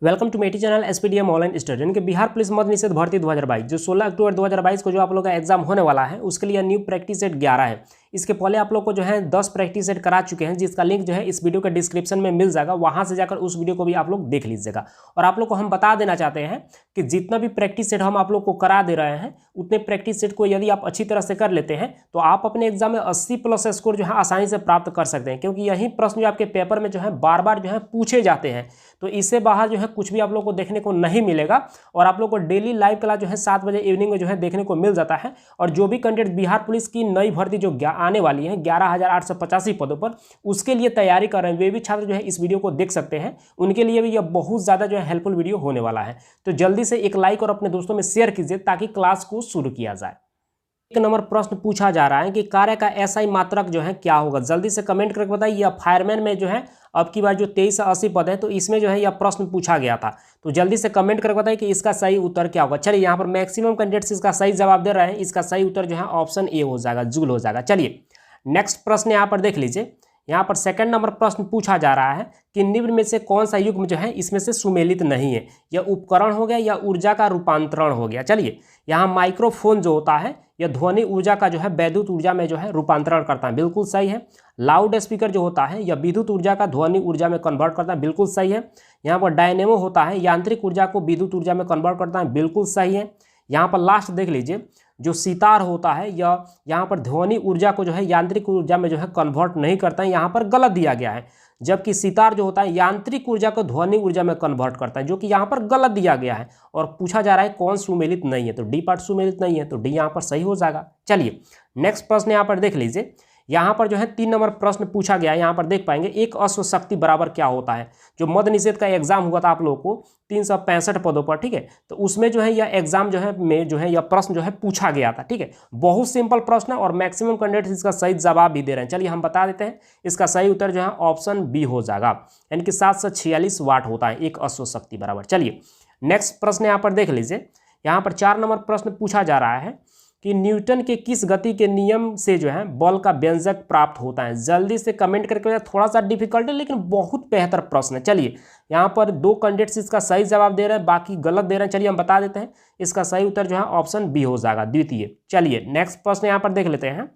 Welcome to मेटी channel SPDM online study के Bihar police मद निषेध भर्ती 2022 जो 16 अक्टूबर 2022 को जो आप लोग का एग्जाम होने वाला है उसके लिए न्यू प्रैक्टिस सेट 11 है। इसके पहले आप लोग को जो है 10 प्रैक्टिस सेट करा चुके हैं, जिसका लिंक जो है इस वीडियो के डिस्क्रिप्शन में मिल जाएगा। वहां से जाकर उस वीडियो को भी आप लोग देख लीजिएगा। और आप लोग को हम बता देना चाहते हैं कि जितना भी प्रैक्टिस सेट हम आप लोग को करा दे रहे हैं उतने प्रैक्टिस सेट को यदि आप अच्छी तरह से कर लेते हैं तो आप अपने एग्जाम में 80+ स्कोर जो है आसानी से प्राप्त कर सकते हैं, क्योंकि यही प्रश्न जो आपके पेपर में जो है बार बार जो है पूछे जाते हैं। तो इससे बाहर जो है कुछ भी आप लोग को देखने को नहीं मिलेगा। और आप लोग को डेली लाइव क्लास जो है 7 बजे इवनिंग में जो है देखने को मिल जाता है। और जो भी कैंडिडेट बिहार पुलिस की नई भर्ती जो आने वाली है 11,885 पदों पर, उसके लिए तैयारी कर रहे हैं वे भी छात्र जो है इस वीडियो को देख सकते हैं। उनके लिए भी यह बहुत ज़्यादा जो है हेल्पफुल वीडियो होने वाला है। तो जल्दी से एक लाइक और अपने दोस्तों में शेयर कीजिए ताकि क्लास को शुरू किया जाए। एक नंबर प्रश्न पूछा जा रहा है कि कार्य का एसआई मात्रक जो है क्या होगा। जल्दी से कमेंट करके बताइए। यह फायरमैन में जो है अब की बार जो 23 से 80 पद है तो इसमें जो है यह प्रश्न पूछा गया था। तो जल्दी से कमेंट करके बताइए कि इसका सही उत्तर क्या होगा। चलिए यहाँ पर मैक्सिमम कैंडिडेट्स इसका सही जवाब दे रहे हैं। इसका सही उत्तर जो है ऑप्शन ए हो जाएगा, जूल हो जाएगा। चलिए नेक्स्ट प्रश्न यहाँ पर देख लीजिए। यहाँ पर सेकंड नंबर प्रश्न पूछा जा रहा है कि निम्न में से कौन सा युग्म जो है इसमें से सुमेलित नहीं है। यह उपकरण हो गया या ऊर्जा का रूपांतरण हो गया। चलिए यहाँ माइक्रोफोन जो होता है यह ध्वनि ऊर्जा का जो है वैद्युत ऊर्जा में जो है रूपांतरण करता है, बिल्कुल सही है। लाउड स्पीकर जो होता है यह विद्युत ऊर्जा का ध्वनि ऊर्जा में कन्वर्ट करता है, बिल्कुल सही है। यहाँ पर डायनेमो होता है यांत्रिक ऊर्जा को विद्युत ऊर्जा में कन्वर्ट करता है, बिल्कुल सही है। यहाँ पर लास्ट देख लीजिए, जो सितार होता है यह यहाँ पर ध्वनि ऊर्जा को जो है यांत्रिक ऊर्जा में जो है कन्वर्ट नहीं करता है, यहाँ पर गलत दिया गया है। जबकि सितार जो होता है यांत्रिक ऊर्जा को ध्वनि ऊर्जा में कन्वर्ट करता है, जो कि यहाँ पर गलत दिया गया है। और पूछा जा रहा है कौन सुमेलित नहीं है, तो डी पार्ट सुमेलित नहीं है, तो डी यहाँ पर सही हो जाएगा। चलिए नेक्स्ट प्रश्न यहाँ पर देख लीजिए। यहाँ पर जो है 3 नंबर प्रश्न पूछा गया है। यहाँ पर देख पाएंगे एक अश्व शक्ति बराबर क्या होता है। जो मद निषेध का एग्जाम हुआ था आप लोगों को 365 पदों पर, ठीक है, तो उसमें जो है यह एग्जाम जो है में जो है यह प्रश्न जो है पूछा गया था, ठीक है। बहुत सिंपल प्रश्न है और मैक्सिमम कैंडिडेट्स इसका सही जवाब भी दे रहे हैं। चलिए हम बता देते हैं। इसका सही उत्तर जो है ऑप्शन बी हो जाएगा, यानी कि 746 वाट होता है एक अश्व शक्ति बराबर। चलिए नेक्स्ट प्रश्न यहाँ पर देख लीजिए। यहाँ पर 4 नंबर प्रश्न पूछा जा रहा है कि न्यूटन के किस गति के नियम से जो है बल का व्यंजक प्राप्त होता है। जल्दी से कमेंट करके, थोड़ा सा डिफिकल्ट है लेकिन बहुत बेहतर प्रश्न है। चलिए यहाँ पर 2 कैंडिडेट्स इसका सही जवाब दे रहे हैं, बाकी गलत दे रहे हैं। चलिए हम बता देते हैं। इसका सही उत्तर जो है ऑप्शन बी हो जाएगा, द्वितीय। चलिए नेक्स्ट प्रश्न यहाँ पर देख लेते हैं।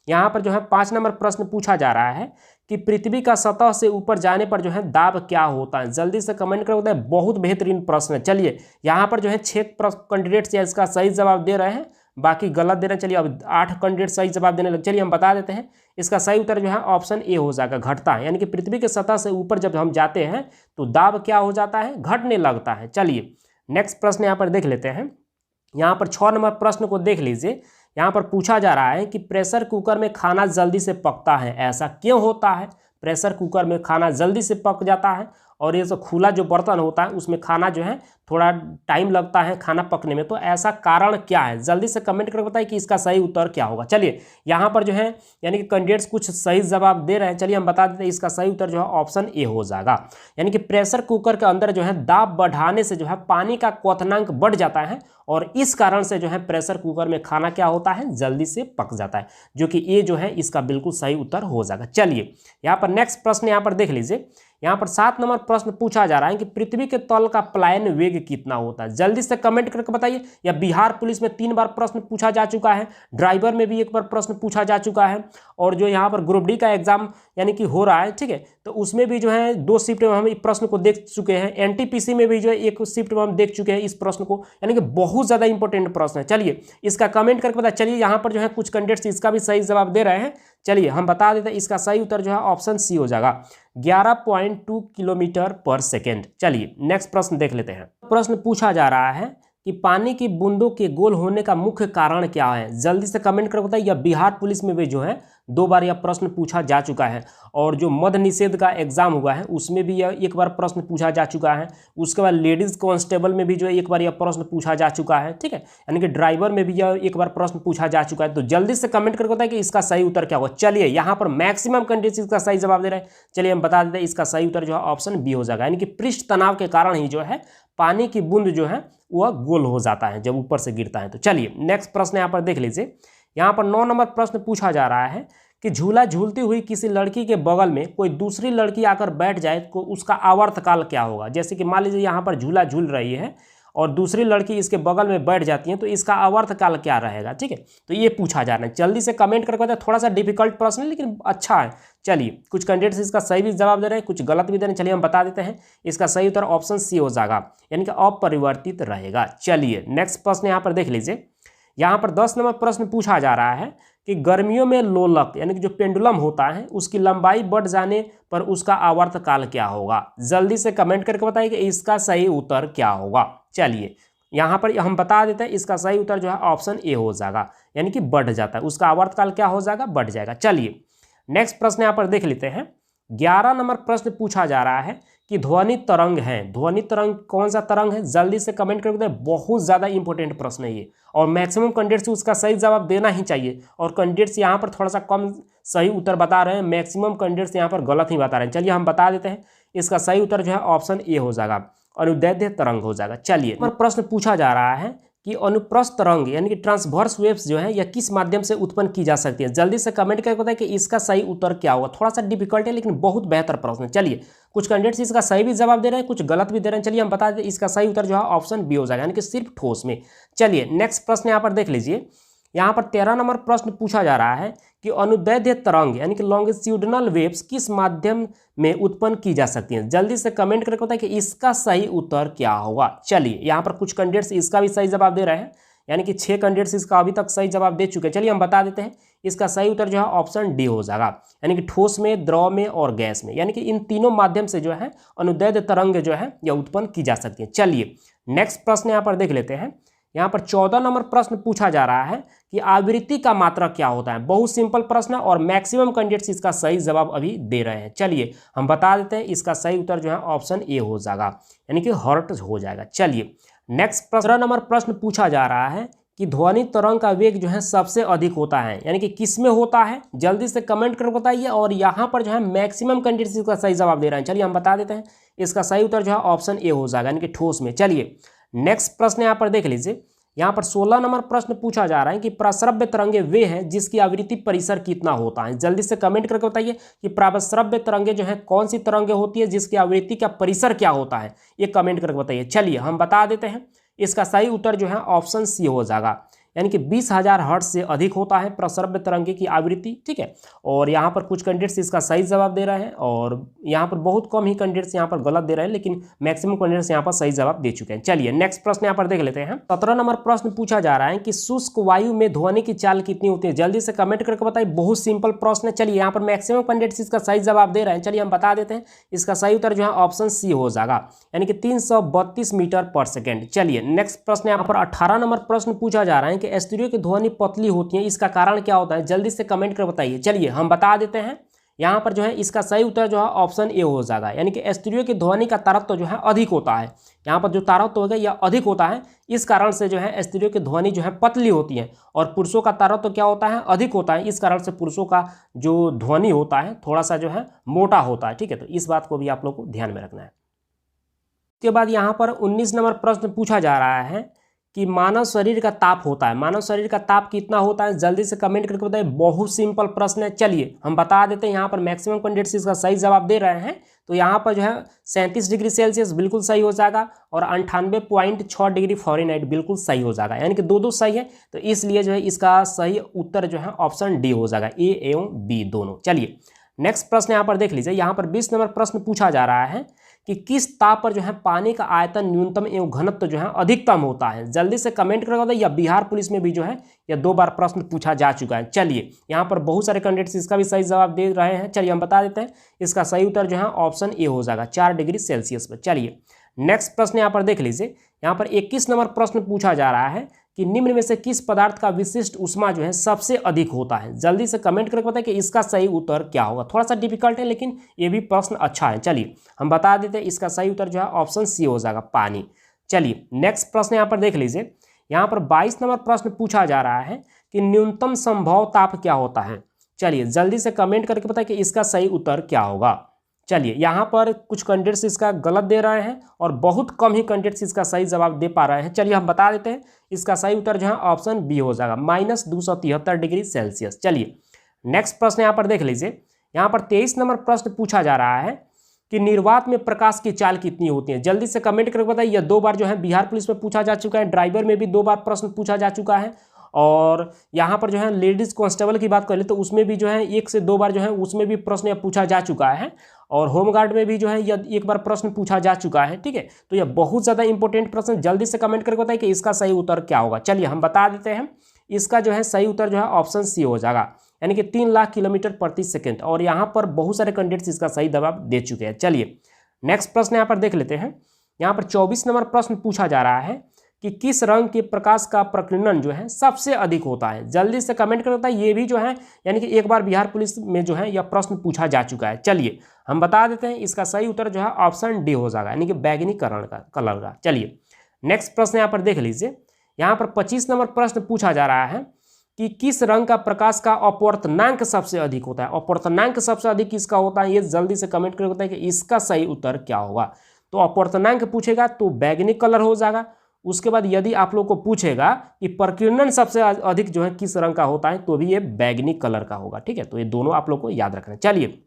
यहाँ पर जो है 5 नंबर प्रश्न पूछा जा रहा है कि पृथ्वी का सतह से ऊपर जाने पर जो है दाब क्या होता है। जल्दी से कमेंट करके बताएं, बहुत बेहतरीन प्रश्न है। चलिए यहाँ पर जो है 6 कैंडिडेट्स इसका सही जवाब दे रहे हैं, बाकी गलत दे रहे हैं। चलिए अब 8 कैंडिडेट सही जवाब देने लगे। चलिए हम बता देते हैं। इसका सही उत्तर जो है ऑप्शन ए हो जाएगा, घटता है। यानी कि पृथ्वी के सतह से ऊपर जब हम जाते हैं तो दाब क्या हो जाता है, घटने लगता है। चलिए नेक्स्ट प्रश्न यहाँ पर देख लेते हैं। यहाँ पर 6 नंबर प्रश्न को देख लीजिए। यहाँ पर पूछा जा रहा है कि प्रेशर कुकर में खाना जल्दी से पकता है, ऐसा क्यों होता है। प्रेशर कुकर में खाना जल्दी से पक जाता है और ये जो खुला जो बर्तन होता है उसमें खाना जो है थोड़ा टाइम लगता है खाना पकने में, तो ऐसा कारण क्या है। जल्दी से कमेंट करके बताइए कि इसका सही उत्तर क्या होगा। चलिए यहाँ पर जो है यानी कि कैंडिडेट्स कुछ सही जवाब दे रहे हैं। चलिए हम बता देते हैं। इसका सही उत्तर जो है ऑप्शन ए हो जाएगा, यानी कि प्रेशर कुकर के अंदर जो है दाब बढ़ाने से जो है पानी का क्वथनांक बढ़ जाता है और इस कारण से जो है प्रेशर कुकर में खाना क्या होता है, जल्दी से पक जाता है, जो कि ए जो है इसका बिल्कुल सही उत्तर हो जाएगा। चलिए यहाँ पर नेक्स्ट प्रश्न यहाँ पर देख लीजिए। यहाँ पर 7 नंबर प्रश्न पूछा जा रहा है कि पृथ्वी के तल का पलायन वेग कितना होता है। जल्दी से कमेंट करके बताइए। या बिहार पुलिस में 3 बार प्रश्न पूछा जा चुका है, ड्राइवर में भी 1 बार प्रश्न पूछा जा चुका है, और जो यहाँ पर ग्रुप डी का एग्जाम यानी कि हो रहा है, ठीक है, तो उसमें भी जो है 2 शिफ्ट में हम इस प्रश्न को देख चुके हैं। एनटीपीसी में भी जो है 1 शिफ्ट में हम देख चुके हैं इस प्रश्न को, यानी कि बहुत ज़्यादा इंपॉर्टेंट प्रश्न है। चलिए इसका कमेंट करके बताइए। चलिए यहाँ पर जो है कुछ कैंडिडेट्स इसका भी सही जवाब दे रहे हैं। चलिए हम बता देते हैं। इसका सही उत्तर जो है ऑप्शन सी हो जाएगा, 11.2 किलोमीटर पर सेकेंड। चलिए नेक्स्ट प्रश्न देख लेते हैं। प्रश्न पूछा जा रहा है कि पानी की बूंदों के गोल होने का मुख्य कारण क्या है। जल्दी से कमेंट करके बताइए। यह बिहार पुलिस में भी जो है 2 बार यह प्रश्न पूछा जा चुका है, और जो मद निषेध का एग्जाम हुआ है उसमें भी यह 1 बार प्रश्न पूछा जा चुका है। उसके बाद लेडीज कांस्टेबल में भी जो है 1 बार यह प्रश्न पूछा जा चुका है, ठीक है, यानी कि ड्राइवर में भी यह 1 बार प्रश्न पूछा जा चुका है। तो जल्दी से कमेंट करके बताइए कि इसका सही उत्तर क्या होगा। चलिए यहाँ पर मैक्सिमम कैंडिडेट्स इसका सही जवाब दे रहे हैं। चलिए हम बता देते हैं। इसका सही उत्तर जो है ऑप्शन बी हो जाएगा, यानी कि पृष्ठ तनाव के कारण ही जो है पानी की बूंद जो है वह गोल हो जाता है जब ऊपर से गिरता है। तो चलिए नेक्स्ट प्रश्न यहाँ पर देख लीजिए। यहाँ पर 9 नंबर प्रश्न पूछा जा रहा है कि झूला झूलती हुई किसी लड़की के बगल में कोई दूसरी लड़की आकर बैठ जाए तो उसका आवर्तकाल क्या होगा। जैसे कि मान लीजिए यहाँ पर झूला झूल रही है और दूसरी लड़की इसके बगल में बैठ जाती है तो इसका आवर्तकाल क्या रहेगा। ठीक है, तो ये पूछा जा रहा है, जल्दी से कमेंट करके बताएं। थोड़ा सा डिफिकल्ट प्रश्न है लेकिन अच्छा है। चलिए, कुछ कैंडिडेट्स इसका सही भी जवाब दे रहे हैं, कुछ गलत भी दे रहे हैं। चलिए हम बता देते हैं, इसका सही उत्तर ऑप्शन सी हो जाएगा, यानी कि अपरिवर्तित रहेगा। चलिए नेक्स्ट प्रश्न यहाँ पर देख लीजिए। यहाँ पर 10 नंबर प्रश्न पूछा जा रहा है कि गर्मियों में लोलक यानी कि जो पेंडुलम होता है उसकी लंबाई बढ़ जाने पर उसका आवर्तकाल क्या होगा। जल्दी से कमेंट करके बताइए कि इसका सही उत्तर क्या होगा। चलिए यहाँ पर हम बता देते हैं, इसका सही उत्तर जो है ऑप्शन ए हो जाएगा, यानी कि बढ़ जाता है, उसका आवर्तकाल क्या हो जाएगा, बढ़ जाएगा। चलिए नेक्स्ट प्रश्न यहाँ पर देख लेते हैं। 11 नंबर प्रश्न पूछा जा रहा है कि ध्वनि तरंग है, ध्वनि तरंग कौन सा तरंग है। जल्दी से कमेंट करके बताइए, बहुत ज़्यादा इंपॉर्टेंट प्रश्न है ये, और मैक्सिमम कैंडिडेट्स उसका सही जवाब देना ही चाहिए। और कैंडिडेट्स यहाँ पर थोड़ा सा कम सही उत्तर बता रहे हैं, मैक्सिमम कैंडिडेट्स यहाँ पर गलत ही बता रहे हैं। चलिए हम बता देते हैं, इसका सही उत्तर जो है ऑप्शन ए हो जाएगा, अनुदैर्ध्य तरंग हो जाएगा। चलिए प्रश्न पूछा जा रहा है कि अनुप्रस्थ तरंग यानी कि ट्रांसवर्स वेव्स जो है यह किस माध्यम से उत्पन्न की जा सकती है। जल्दी से कमेंट करके बताएं कि इसका सही उत्तर क्या होगा। थोड़ा सा डिफिकल्ट है लेकिन बहुत बेहतर प्रश्न है। चलिए कुछ कैंडिडेट्स इसका सही भी जवाब दे रहे हैं, कुछ गलत भी दे रहे हैं। चलिए हम बता दें, इसका सही उत्तर जो है ऑप्शन बी हो जाएगा, यानी कि सिर्फ ठोस में। चलिए नेक्स्ट प्रश्न यहाँ पर देख लीजिए। यहाँ पर 13 नंबर प्रश्न पूछा जा रहा है कि अनुदैर्ध्य तरंग यानी कि लॉन्गिट्यूडिनल वेव्स किस माध्यम में उत्पन्न की जा सकती हैं। जल्दी से कमेंट करके बताएं कि इसका सही उत्तर क्या होगा। चलिए यहाँ पर कुछ कैंडिडेट्स इसका भी सही जवाब दे रहे हैं, यानी कि 6 कैंडिडेट्स इसका अभी तक सही जवाब दे चुके हैं। चलिए हम बता देते हैं, इसका सही उत्तर जो है ऑप्शन डी हो जाएगा, यानी कि ठोस में, द्रव में और गैस में, यानी कि इन तीनों माध्यम से जो है अनुदैर्ध्य तरंग जो है यह उत्पन्न की जा सकती है। चलिए नेक्स्ट प्रश्न यहाँ पर देख लेते हैं। यहाँ पर 14 नंबर प्रश्न पूछा जा रहा है कि आवृत्ति का मात्रक क्या होता है। बहुत सिंपल प्रश्न है और मैक्सिमम कैंडिडेट्स इसका सही जवाब अभी दे रहे हैं। चलिए हम बता देते हैं, इसका सही उत्तर जो है ऑप्शन ए हो जाएगा, यानी कि हर्ट्ज हो जाएगा। चलिए नेक्स्ट 15 नंबर प्रश्न पूछा जा रहा है कि ध्वनि तरंग का वेग जो है सबसे अधिक होता है, यानी कि किस में होता है। जल्दी से कमेंट कर बताइए, और यहाँ पर जो है मैक्सिमम कैंडिडेट्स इसका सही जवाब दे रहे हैं। चलिए हम बता देते हैं, इसका सही उत्तर जो है ऑप्शन ए हो जाएगा, यानी कि ठोस में। चलिए नेक्स्ट प्रश्न यहाँ पर देख लीजिए। यहाँ पर 16 नंबर प्रश्न पूछा जा रहा है कि प्रस्रव्य तरंगे वे हैं जिसकी आवृत्ति परिसर कितना होता है। जल्दी से कमेंट करके बताइए कि प्रस्रव्य तरंगे जो है कौन सी तरंगे होती है जिसकी आवृत्ति का परिसर क्या होता है, ये कमेंट करके बताइए। चलिए हम बता देते हैं, इसका सही उत्तर जो है ऑप्शन सी हो जाएगा, यानी कि 20,000 हर्ट्ज से अधिक होता है प्रस्रव्य तरंगे की आवृत्ति। ठीक है, और यहाँ पर कुछ कैंडिडेट्स इसका सही जवाब दे रहे हैं, और यहाँ पर बहुत कम ही कैंडिडेट्स यहाँ पर गलत दे रहे हैं, लेकिन मैक्सिमम कैंडिडेट्स यहाँ पर सही जवाब दे चुके हैं। चलिए नेक्स्ट प्रश्न यहाँ पर देख लेते हैं। 17 नंबर प्रश्न पूछा जा रहा है कि शुष्क वायु में ध्वनि की चाल कितनी होती है। जल्दी से कमेंट करके बताइए, बहुत सिंपल प्रश्न है। चलिए यहाँ पर मैक्सिमम कैंडिडेट्स इसका सही जवाब दे रहे हैं। चलिए हम बता देते हैं, इसका सही उत्तर जो है ऑप्शन सी हो जाएगा, यानी कि 332 मीटर पर सेकेंड। चलिए नेक्स्ट प्रश्न यहाँ पर 18 नंबर प्रश्न पूछा जा रहा है कि स्टीरियो की ध्वनि पतली होती है, इसका कारण क्या होता है। जल्दी से कमेंट कर बताइए। चलिए हम बता देते हैं, यहाँ पर जो है इसका सही उत्तर जो है ऑप्शन ए हो जाएगा, यानी कि स्टीरियो की ध्वनि का तारत्व जो है अधिक होता है। यहाँ पर जो तारत्व होगा यह अधिक होता है, इस कारण से जो है स्टीरियो की ध्वनि जो है पतली होती है, और पुरुषों का तारत्व क्या होता है, अधिक होता है। इस कारण से पुरुषों का जो ध्वनि होता है थोड़ा सा जो है मोटा होता है। ठीक है, तो इस बात को भी आप लोग को ध्यान में रखना है। उसके बाद यहाँ पर 19 नंबर प्रश्न पूछा जा रहा है कि मानव शरीर का ताप होता है, मानव शरीर का ताप कितना होता है। जल्दी से कमेंट करके बताइए, बहुत सिंपल प्रश्न है। चलिए हम बता देते हैं, यहाँ पर मैक्सिमम कैंडिडेट्स इसका सही जवाब दे रहे हैं, तो यहाँ पर जो है 37 डिग्री सेल्सियस बिल्कुल सही हो जाएगा, और 98.6 डिग्री फ़ारेनहाइट बिल्कुल सही हो जाएगा, यानी कि दो सही है। तो इसलिए जो है इसका सही उत्तर जो है ऑप्शन डी हो जाएगा, ए एवं बी दोनों। चलिए नेक्स्ट प्रश्न यहाँ पर देख लीजिए। यहाँ पर 20 नंबर प्रश्न पूछा जा रहा है कि किस ताप पर जो है पानी का आयतन न्यूनतम एवं घनत्व जो है अधिकतम होता है। जल्दी से कमेंट करके बताइए, या बिहार पुलिस में भी जो है यह 2 बार प्रश्न पूछा जा चुका है। चलिए यहाँ पर बहुत सारे कैंडिडेट्स इसका भी सही जवाब दे रहे हैं। चलिए हम बता देते हैं, इसका सही उत्तर जो है ऑप्शन ए हो जाएगा, 4 डिग्री सेल्सियस पर। चलिए नेक्स्ट प्रश्न यहाँ पर देख लीजिए। यहाँ पर 21 नंबर प्रश्न पूछा जा रहा है कि निम्न में से किस पदार्थ का विशिष्ट ऊष्मा जो है सबसे अधिक होता है। जल्दी से कमेंट करके बताएं कि इसका सही उत्तर क्या होगा। थोड़ा सा डिफिकल्ट है लेकिन ये भी प्रश्न अच्छा है। चलिए हम बता देते हैं, इसका सही उत्तर जो है ऑप्शन सी हो जाएगा, पानी। चलिए नेक्स्ट प्रश्न यहाँ पर देख लीजिए। यहाँ पर 22 नंबर प्रश्न पूछा जा रहा है कि न्यूनतम संभव ताप क्या होता है। चलिए जल्दी से कमेंट करके बताएं कि इसका सही उत्तर क्या होगा। चलिए यहाँ पर कुछ कैंडिडेट्स इसका गलत दे रहे हैं, और बहुत कम ही कैंडिडेट्स इसका सही जवाब दे पा रहे हैं। चलिए हम बता देते हैं, इसका सही उत्तर जो है ऑप्शन बी हो जाएगा, -273 डिग्री सेल्सियस। चलिए नेक्स्ट प्रश्न यहाँ पर देख लीजिए। यहाँ पर 23 नंबर प्रश्न पूछा जा रहा है कि निर्वात में प्रकाश की चाल कितनी होती है। जल्दी से कमेंट करके बताइए। यह 2 बार जो है बिहार पुलिस में पूछा जा चुका है, ड्राइवर में भी 2 बार प्रश्न पूछा जा चुका है, और यहाँ पर जो है लेडीज कांस्टेबल की बात कर ले तो उसमें भी जो है 1 से 2 बार जो है उसमें भी प्रश्न पूछा जा चुका है, और होमगार्ड में भी जो है यह 1 बार प्रश्न पूछा जा चुका है। ठीक है, तो यह बहुत ज़्यादा इंपॉर्टेंट प्रश्न। जल्दी से कमेंट करके बताइए कि इसका सही उत्तर क्या होगा। चलिए हम बता देते हैं। इसका जो है सही उत्तर जो है ऑप्शन सी हो जाएगा, यानी कि 3 लाख किलोमीटर प्रति सेकेंड। और यहाँ पर बहुत सारे कैंडिडेट्स इसका सही जवाब दे चुके हैं। चलिए नेक्स्ट प्रश्न यहाँ पर देख लेते हैं। यहाँ पर 24 नंबर प्रश्न पूछा जा रहा है कि किस रंग के प्रकाश का प्रकीर्णन जो है सबसे अधिक होता है। जल्दी से कमेंट करता है। ये भी जो है यानी कि 1 बार बिहार पुलिस में जो है यह प्रश्न पूछा जा चुका है। चलिए हम बता देते हैं। इसका सही उत्तर जो है ऑप्शन डी हो जाएगा, यानी कि बैगनी कलर का। चलिए नेक्स्ट प्रश्न यहाँ पर देख लीजिए। यहाँ पर 25 नंबर प्रश्न पूछा जा रहा है कि किस रंग का प्रकाश का अपवर्तनांक सबसे अधिक होता है। अपवर्तनांक सबसे अधिक किसका होता है, ये जल्दी से कमेंट करके बताइए कि इसका सही उत्तर क्या होगा। तो अपवर्तनांक पूछेगा तो बैगनी कलर हो जाएगा। उसके बाद यदि आप लोग को पूछेगा कि प्रकीर्णन सबसे अधिक जो है किस रंग का होता है, तो भी ये बैगनी कलर का होगा। ठीक है, तो ये दोनों आप लोग को याद रखना है। चलिए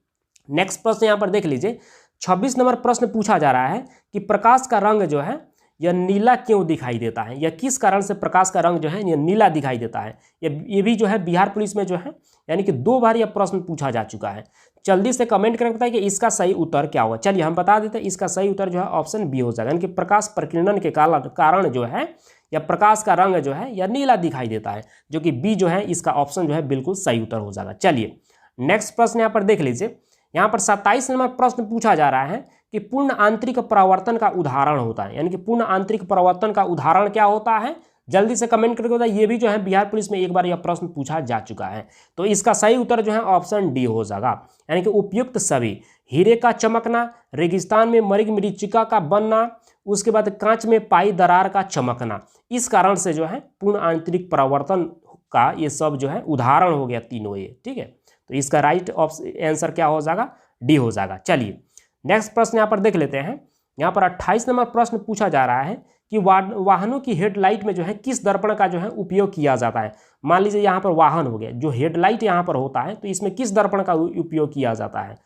नेक्स्ट प्रश्न यहाँ पर देख लीजिए। 26 नंबर प्रश्न पूछा जा रहा है कि प्रकाश का रंग जो है यह नीला क्यों दिखाई देता है, या किस कारण से प्रकाश का रंग जो है यह नीला दिखाई देता है। ये भी जो है बिहार पुलिस में जो है यानी कि 2 बार यह प्रश्न पूछा जा चुका है। जल्दी से कमेंट करके बताइए कि इसका सही उत्तर क्या होगा। चलिए हम बता देते हैं। इसका सही उत्तर जो है ऑप्शन बी हो जाएगा, यानी कि प्रकाश प्रकीर्णन के कारण जो है या प्रकाश का रंग जो है यह नीला दिखाई देता है, जो कि बी जो है इसका ऑप्शन जो है बिल्कुल सही उत्तर हो जाएगा। चलिए नेक्स्ट प्रश्न यहाँ पर देख लीजिए। यहाँ पर 27 नंबर प्रश्न पूछा जा रहा है कि पूर्ण आंतरिक परावर्तन का उदाहरण होता है, यानी कि पूर्ण आंतरिक परावर्तन का उदाहरण क्या होता है। जल्दी से कमेंट करके बताइए। ये भी जो है बिहार पुलिस में 1 बार यह प्रश्न पूछा जा चुका है। तो इसका सही उत्तर जो है ऑप्शन डी हो जाएगा, यानी कि उपयुक्त सभी। हीरे का चमकना, रेगिस्तान में मरीग मरीचिका का बनना, उसके बाद कांच में पाई दरार का चमकना, इस कारण से जो है पूर्ण आंतरिक परावर्तन का ये सब जो है उदाहरण हो गया तीनों ये। ठीक है, तो इसका राइट आंसर क्या हो जाएगा, डी हो जाएगा। चलिए नेक्स्ट प्रश्न यहाँ पर देख लेते हैं। यहाँ पर 28 नंबर प्रश्न पूछा जा रहा है कि वाहनों की हेडलाइट में जो है किस दर्पण का जो है उपयोग किया जाता है। मान लीजिए यहाँ पर वाहन हो गया, जो हेडलाइट यहाँ पर होता है तो इसमें किस दर्पण का उपयोग किया जाता है।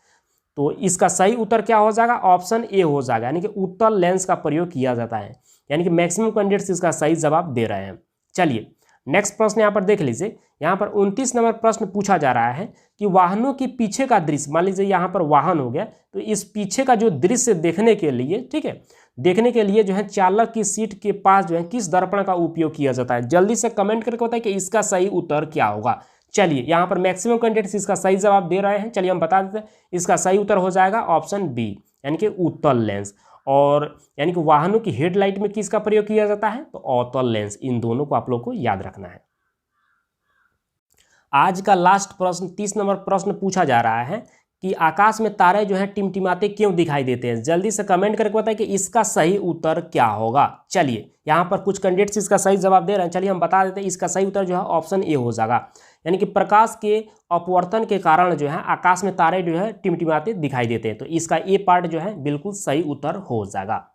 तो इसका सही उत्तर क्या हो जाएगा, ऑप्शन ए हो जाएगा, यानी कि उत्तल लेंस का प्रयोग किया जाता है। यानी कि मैक्सिमम कैंडिडेट्स इसका सही जवाब दे रहे हैं। चलिए नेक्स्ट प्रश्न यहाँ पर देख लीजिए। यहाँ पर 29 नंबर प्रश्न पूछा जा रहा है कि वाहनों के पीछे का दृश्य, मान लीजिए यहाँ पर वाहन हो गया, तो इस पीछे का जो दृश्य देखने के लिए, ठीक है, देखने के लिए जो है चालक की सीट के पास जो है किस दर्पण का उपयोग किया जाता है। जल्दी से कमेंट करके बताइए कि इसका सही उत्तर क्या होगा। चलिए यहाँ पर मैक्सिमम कैंडिडेट्स इसका सही जवाब दे रहे हैं। चलिए हम बता देते हैं। इसका सही उत्तर हो जाएगा ऑप्शन बी, यानी कि उत्तल लेंस। और यानी कि वाहनों की हेडलाइट में किसका प्रयोग किया जाता है, तो अवतल लेंस। इन दोनों को आप लोग को याद रखना है। आज का लास्ट प्रश्न 30 नंबर प्रश्न पूछा जा रहा है कि आकाश में तारे जो हैं टिमटिमाते क्यों दिखाई देते हैं। जल्दी से कमेंट करके बताइए कि इसका सही उत्तर क्या होगा। चलिए यहाँ पर कुछ कैंडिडेट्स इसका सही जवाब दे रहे हैं। चलिए हम बता देते हैं। इसका सही उत्तर जो है ऑप्शन ए हो जाएगा, यानी कि प्रकाश के अपवर्तन के कारण जो है आकाश में तारे जो है टिमटिमाते दिखाई देते हैं। तो इसका ए पार्ट जो है बिल्कुल सही उत्तर हो जाएगा।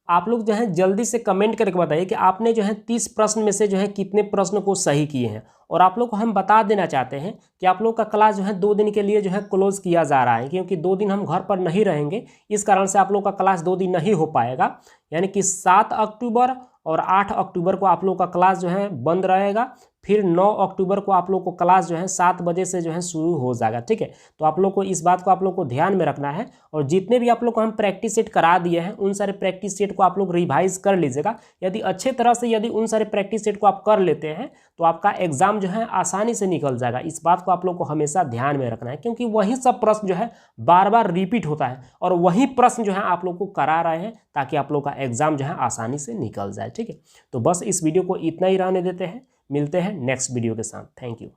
आप लोग जो है जल्दी से कमेंट करके बताइए कि आपने जो है 30 प्रश्न में से जो है कितने प्रश्न को सही किए हैं। और आप लोग को हम बता देना चाहते हैं कि आप लोग का क्लास जो है 2 दिन के लिए जो है क्लोज किया जा रहा है, क्योंकि 2 दिन हम घर पर नहीं रहेंगे। इस कारण से आप लोग का क्लास 2 दिन नहीं हो पाएगा, यानी कि 7 अक्टूबर और 8 अक्टूबर को आप लोग का क्लास जो है बंद रहेगा। फिर 9 अक्टूबर को आप लोग को क्लास जो है 7 बजे से जो है शुरू हो जाएगा। ठीक है, तो आप लोग को इस बात को आप लोग को ध्यान में रखना है। और जितने भी आप लोग को हम प्रैक्टिस सेट करा दिए हैं उन सारे प्रैक्टिस सेट को आप लोग रिवाइज कर लीजिएगा। यदि अच्छे तरह से यदि उन सारे प्रैक्टिस सेट को आप कर लेते हैं तो आपका एग्जाम जो है आसानी से निकल जाएगा। इस बात को आप लोग को हमेशा ध्यान में रखना है, क्योंकि वही सब प्रश्न जो है बार बार रिपीट होता है और वही प्रश्न जो है आप लोग को करा रहे हैं ताकि आप लोग का एग्जाम जो है आसानी से निकल जाए। ठीक है, तो बस इस वीडियो को इतना ही रहने देते हैं। मिलते हैं नेक्स्ट वीडियो के साथ। Thank you.